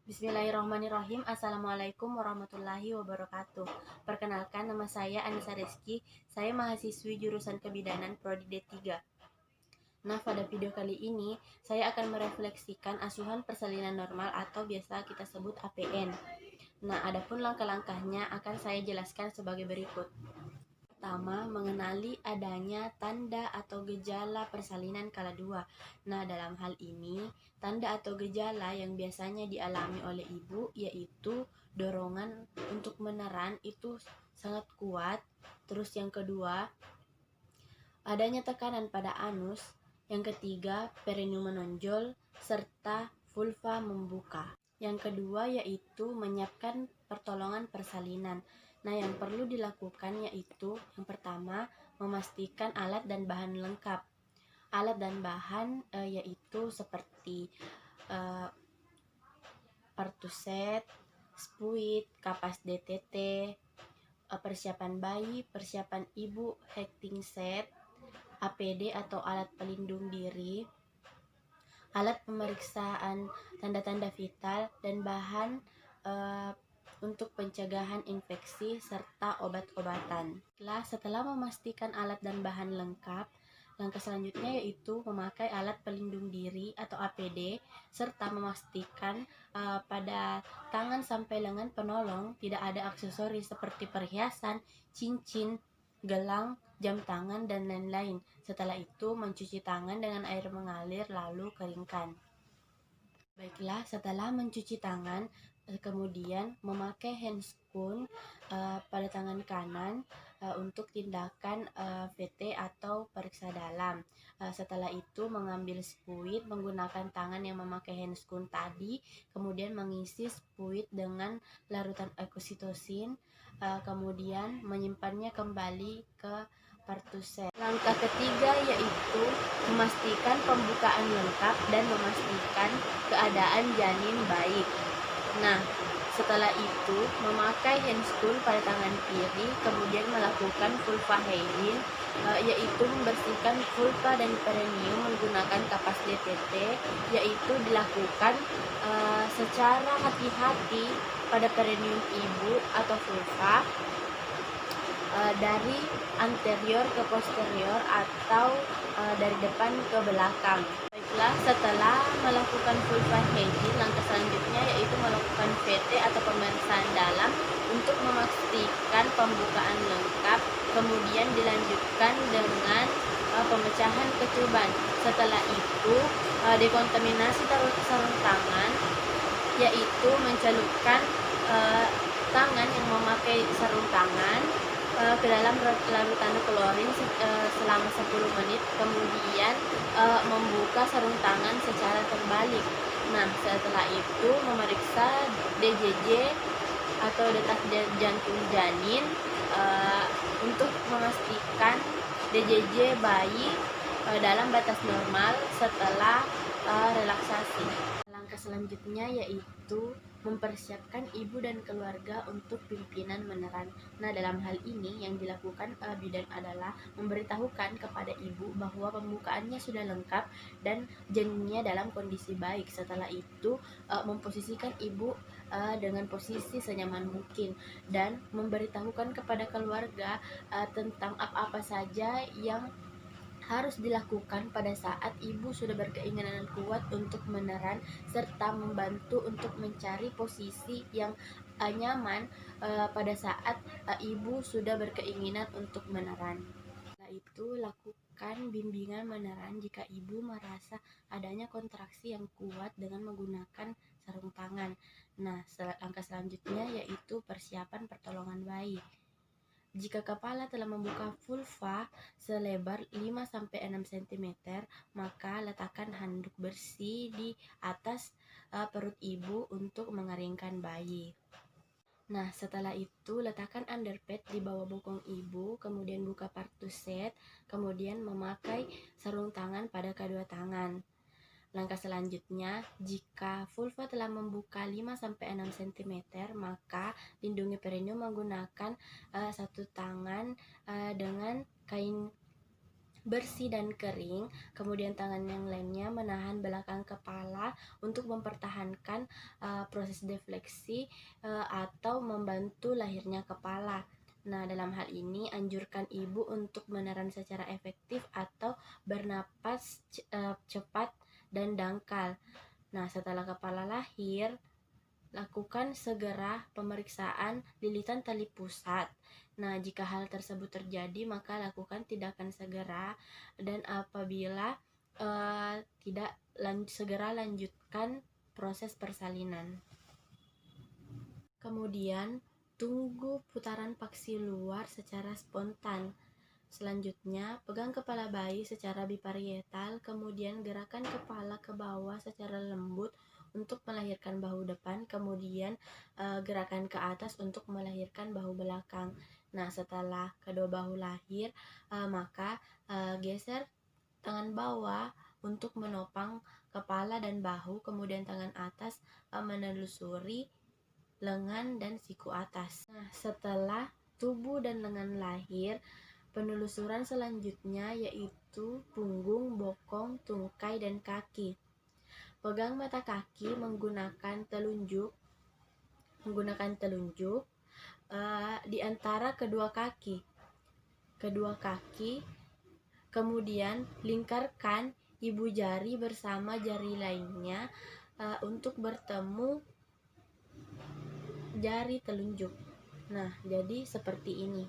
Bismillahirrahmanirrahim. Assalamualaikum warahmatullahi wabarakatuh. Perkenalkan, nama saya Anissa Rizky. Saya mahasiswi jurusan Kebidanan Prodi D3. Nah, pada video kali ini saya akan merefleksikan asuhan persalinan normal atau biasa kita sebut APN. Nah, adapun langkah-langkahnya akan saya jelaskan sebagai berikut. Pertama, mengenali adanya tanda atau gejala persalinan kala dua. Nah, dalam hal ini, tanda atau gejala yang biasanya dialami oleh ibu yaitu dorongan untuk meneran itu sangat kuat. Terus yang kedua, adanya tekanan pada anus. Yang ketiga, perineum menonjol serta vulva membuka. Yang kedua yaitu menyiapkan pertolongan persalinan. Nah, yang perlu dilakukan yaitu yang pertama, memastikan alat dan bahan lengkap. Alat dan bahan yaitu seperti partuset, spuit, kapas DTT, persiapan bayi, persiapan ibu, hecting set, APD atau alat pelindung diri, alat pemeriksaan tanda-tanda vital, dan bahan untuk pencegahan infeksi serta obat-obatan. Setelah memastikan alat dan bahan lengkap, langkah selanjutnya yaitu memakai alat pelindung diri atau APD serta memastikan pada tangan sampai lengan penolong tidak ada aksesoris seperti perhiasan, cincin, gelang, jam tangan, dan lain-lain. Setelah itu mencuci tangan dengan air mengalir lalu keringkan. Baiklah, setelah mencuci tangan, kemudian memakai handscoon pada tangan kanan untuk tindakan VT atau periksa dalam. Setelah itu mengambil spuit menggunakan tangan yang memakai handscoon tadi, kemudian mengisi spuit dengan larutan oksitosin, kemudian menyimpannya kembali ke partuset. Langkah ketiga yaitu memastikan pembukaan lengkap dan memastikan keadaan janin baik. Nah, setelah itu memakai handscoon pada tangan kiri, kemudian melakukan vulva healing, yaitu membersihkan vulva dan perineum menggunakan kapas DTT, yaitu dilakukan secara hati-hati pada perineum ibu atau vulva, dari anterior ke posterior atau dari depan ke belakang. Baiklah, setelah melakukan vulva healing, langkah selanjutnya yaitu melakukan VT atau pemeriksaan dalam untuk memastikan pembukaan lengkap, kemudian dilanjutkan dengan pemecahan ketuban. Setelah itu dekontaminasi sarung tangan, yaitu mencelupkan tangan yang memakai sarung tangan ke dalam larutan klorin selama 10 menit, kemudian membuka sarung tangan secara terbalik. Nah, setelah itu memeriksa DJJ atau detak jantung janin untuk memastikan DJJ bayi dalam batas normal setelah relaksasi. Langkah selanjutnya yaitu mempersiapkan ibu dan keluarga untuk pimpinan meneran. Nah, dalam hal ini yang dilakukan bidan adalah memberitahukan kepada ibu bahwa pembukaannya sudah lengkap dan janinnya dalam kondisi baik. Setelah itu memposisikan ibu dengan posisi senyaman mungkin dan memberitahukan kepada keluarga tentang apa-apa saja yang harus dilakukan pada saat ibu sudah berkeinginan kuat untuk meneran, serta membantu untuk mencari posisi yang nyaman pada saat ibu sudah berkeinginan untuk meneran. Setelah itu lakukan bimbingan meneran jika ibu merasa adanya kontraksi yang kuat dengan menggunakan sarung tangan. Nah, langkah selanjutnya yaitu persiapan pertolongan bayi. Jika kepala telah membuka vulva selebar 5-6 cm, maka letakkan handuk bersih di atas perut ibu untuk mengeringkan bayi. Nah, setelah itu letakkan underpad di bawah bokong ibu, kemudian buka partuset, kemudian memakai sarung tangan pada kedua tangan. Langkah selanjutnya, jika vulva telah membuka 5-6 cm, maka lindungi perineum menggunakan satu tangan dengan kain bersih dan kering. Kemudian tangan yang lainnya menahan belakang kepala untuk mempertahankan proses defleksi atau membantu lahirnya kepala. Nah, dalam hal ini anjurkan ibu untuk meneran secara efektif atau bernapas cepat dan dangkal. Nah, setelah kepala lahir, lakukan segera pemeriksaan lilitan tali pusat. Nah, jika hal tersebut terjadi, maka lakukan tindakan segera, dan apabila tidak, segera lanjutkan proses persalinan. Kemudian, tunggu putaran paksi luar secara spontan. Selanjutnya, pegang kepala bayi secara biparietal, kemudian gerakan kepala ke bawah secara lembut untuk melahirkan bahu depan, kemudian gerakan ke atas untuk melahirkan bahu belakang. Nah, setelah kedua bahu lahir, maka geser tangan bawah untuk menopang kepala dan bahu, kemudian tangan atas menelusuri lengan dan siku atas. Nah, setelah tubuh dan lengan lahir, penelusuran selanjutnya yaitu punggung, bokong, tungkai, dan kaki. Pegang mata kaki menggunakan telunjuk di antara kedua kaki. Kemudian lingkarkan ibu jari bersama jari lainnya untuk bertemu jari telunjuk. Nah, jadi seperti ini.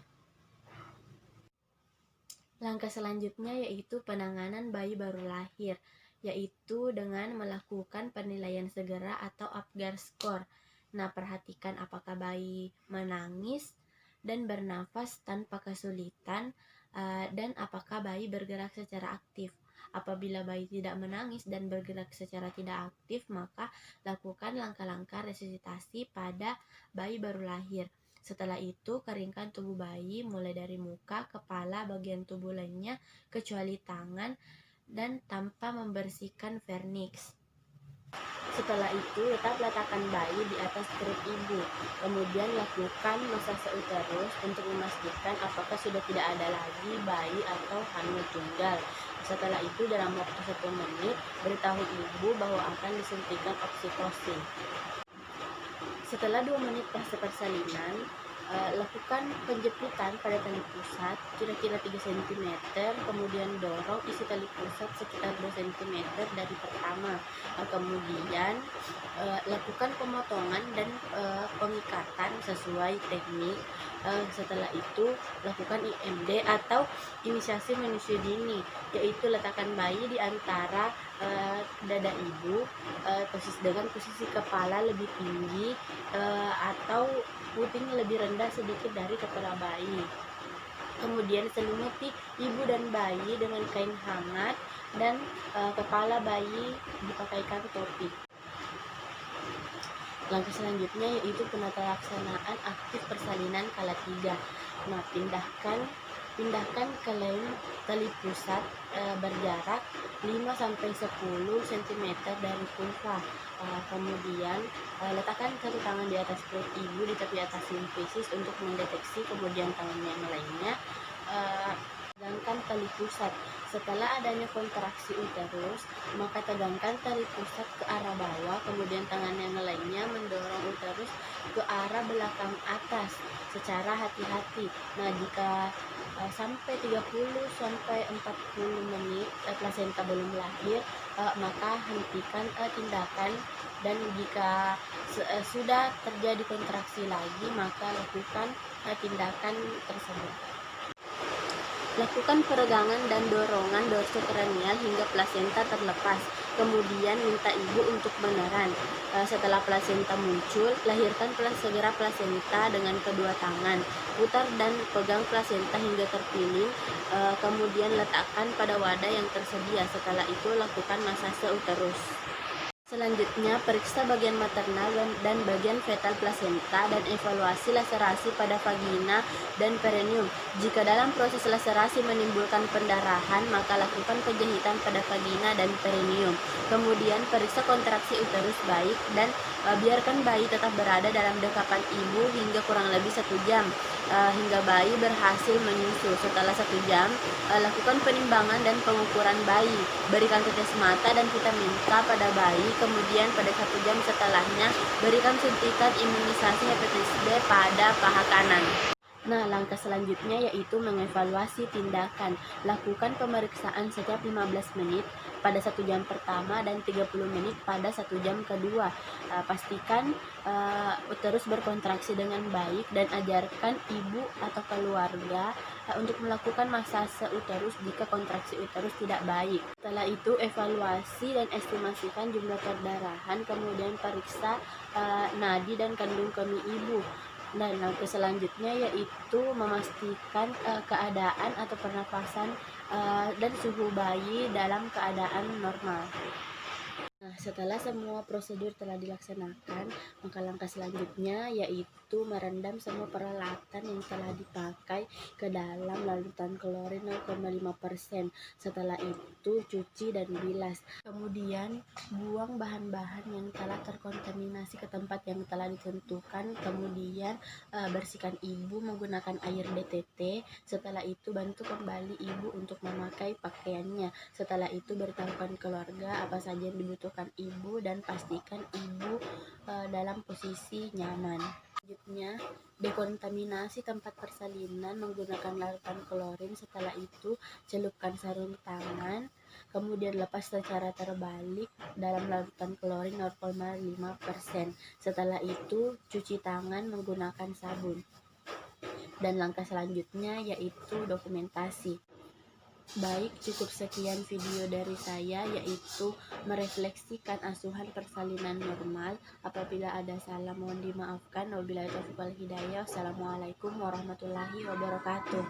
Langkah selanjutnya yaitu penanganan bayi baru lahir, yaitu dengan melakukan penilaian segera atau Apgar score. Nah, perhatikan apakah bayi menangis dan bernafas tanpa kesulitan, dan apakah bayi bergerak secara aktif. Apabila bayi tidak menangis dan bergerak secara tidak aktif, maka lakukan langkah-langkah resusitasi pada bayi baru lahir. Setelah itu, keringkan tubuh bayi mulai dari muka, kepala, bagian tubuh lainnya kecuali tangan, dan tanpa membersihkan vernix. Setelah itu, letakkan bayi di atas perut ibu. Kemudian lakukan masase uterus untuk memastikan apakah sudah tidak ada lagi bayi atau hamil tunggal. Setelah itu, dalam waktu 1 menit, beritahu ibu bahwa akan disuntikan oksitosin. Setelah 2 menit pasca persalinan, lakukan penjepitan pada tali pusat kira-kira 3 cm, kemudian dorong isi tali pusat sekitar 2 cm dari pertama. Kemudian lakukan pemotongan dan pengikatan sesuai teknik. Setelah itu, lakukan IMD atau inisiasi menyusui dini, yaitu letakkan bayi di antara dada ibu dengan posisi kepala lebih tinggi atau puting lebih rendah sedikit dari kepala bayi. Kemudian selimuti ibu dan bayi dengan kain hangat, dan kepala bayi dipakaikan topi. Langkah selanjutnya yaitu penata laksanaan aktif persalinan kala 3. Nah, pindahkan kelem tali pusat berjarak 5-10 cm dari vulva. Kemudian letakkan satu tangan di atas perut ibu di tepi atas simfisis untuk mendeteksi, kemudian tangan yang lainnya tegangkan tali pusat. Setelah adanya kontraksi uterus, maka tegangkan tali pusat ke arah bawah, kemudian tangan yang lainnya mendorong uterus ke arah belakang atas secara hati-hati. Nah, jika sampai 30-40 menit plasenta belum lahir, maka hentikan tindakan, dan jika sudah terjadi kontraksi lagi, maka lakukan tindakan tersebut. Lakukan peregangan dan dorongan dorsokranial hingga plasenta terlepas. Kemudian minta ibu untuk meneran. Setelah plasenta muncul, lahirkan segera plasenta dengan kedua tangan. Putar dan pegang plasenta hingga terpilih. Kemudian letakkan pada wadah yang tersedia. Setelah itu, lakukan masase uterus. Selanjutnya, periksa bagian maternal dan bagian fetal plasenta dan evaluasi laserasi pada vagina dan perineum. Jika dalam proses laserasi menimbulkan pendarahan, maka lakukan penjahitan pada vagina dan perineum. Kemudian, periksa kontraksi uterus baik dan biarkan bayi tetap berada dalam dekapan ibu hingga kurang lebih 1 jam hingga bayi berhasil menyusu. Setelah 1 jam, lakukan penimbangan dan pengukuran bayi. Berikan tetes mata dan vitamin K pada bayi. Kemudian pada 1 jam setelahnya, berikan suntikan imunisasi hepatitis B pada paha kanan. Nah, langkah selanjutnya yaitu mengevaluasi tindakan. Lakukan pemeriksaan setiap 15 menit pada 1 jam pertama dan 30 menit pada 1 jam kedua. Pastikan uterus berkontraksi dengan baik dan ajarkan ibu atau keluarga untuk melakukan masase uterus jika kontraksi uterus tidak baik. Setelah itu, evaluasi dan estimasikan jumlah perdarahan, kemudian periksa nadi dan kandung kemih ibu. Dan langkah selanjutnya yaitu memastikan keadaan atau pernapasan dan suhu bayi dalam keadaan normal. Nah, setelah semua prosedur telah dilaksanakan, maka langkah selanjutnya yaitu merendam semua peralatan yang telah dipakai ke dalam larutan klorin 0,5%. Setelah itu, cuci dan bilas. Kemudian, buang bahan-bahan yang telah terkontaminasi ke tempat yang telah ditentukan. Kemudian, bersihkan ibu menggunakan air DTT. Setelah itu, bantu kembali ibu untuk memakai pakaiannya. Setelah itu, beritahukan keluarga apa saja yang dibutuhkan ibu dan pastikan ibu dalam posisi nyaman. Selanjutnya, dekontaminasi tempat persalinan menggunakan larutan klorin. Setelah itu, celupkan sarung tangan, kemudian lepas secara terbalik dalam larutan klorin 0,5%. Setelah itu, cuci tangan menggunakan sabun. Dan langkah selanjutnya yaitu dokumentasi. Baik, cukup sekian video dari saya, yaitu merefleksikan asuhan persalinan normal. Apabila ada salah mohon dimaafkan. Wabillahi taufiq wal hidayah. Wassalamualaikum warahmatullahi wabarakatuh.